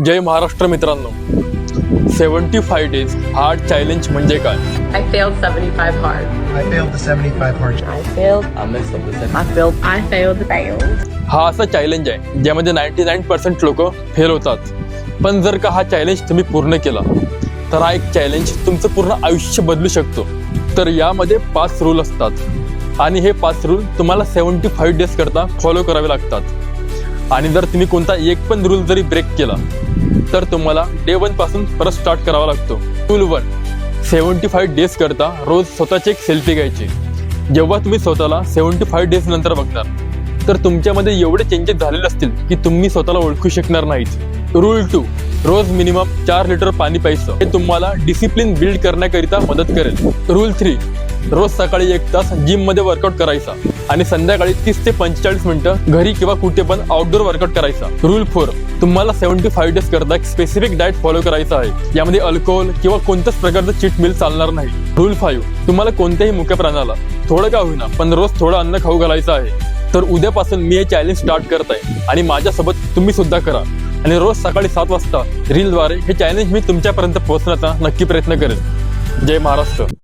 जय महाराष्ट्र मित्रांनो, 75 days hard challenge म्हणजे काय? I failed 75 hard. I failed the 75 hard I failed. I messed up the second. I failed. I failed. Failed. हा असा challenge आहे ज्यामध्ये 99% लोक फेल होतात. पण जर का हा चॅलेंज तुम्ही पूर्ण केला तर हा एक चॅलेंज तुमचं पूर्ण आयुष्य बदलू शकतो. तर यामध्ये 5 रूल असतात आणि हे 5 रूल तुम्हाला 75 डेज करता फॉलो करावे लागतात. आणि जर तुम्ही कोणता एक पण रूल जरी ब्रेक केला तर तुम्हाला डे 1 पासून परत स्टार्ट करावा लागतो. रूल 1, 75 डेज करता रोज स्वतःची एक सेल्फी घ्यायची. जेव्हा तुम्ही स्वतःला 75 डेज नंतर बघणार तर तुमच्यामध्ये एवढे चेंजेस झालेले असतील की तुम्ही स्वतःला ओळखू शकणार नाहीत. रूल 2, रोज मिनिमम 4 लिटर पाणी प्यायचं. हे तुम्हाला डिसिप्लिन बिल्ड करण्याकरिता मदत करेल. रूल 3, रोज सकाळी 1 तास जिम मध्ये वर्कआउट करायचा आणि संध्याकाळी 30 ते 45 मिनिटं घरी किंवा कुठे पण आउटडोर वर्कआउट करायचा. रूल 4, तुम्हाला 75 डेज करता एक स्पेसिफिक डाएट फॉलो करायचा आहे. यामध्ये अल्कोहोल किंवा कोणत्याच प्रकारचं चीट मील चालणार नाही. रूल 5, तुम्हाला कोणत्याही मुख्य प्राण्याला थोडं का होईना पण रोज थोडं अन्न खाऊ घालायचं आहे. तर उद्यापासून मी हे चॅलेंज स्टार्ट करत आहे आणि माझ्यासोबत तुम्ही सुद्धा करा आणि रोज सकाळी 7 वाजता रीलद्वारे हे चॅलेंज मी तुमच्यापर्यंत पोहोचण्याचा नक्की प्रयत्न करेन. जय महाराष्ट्र.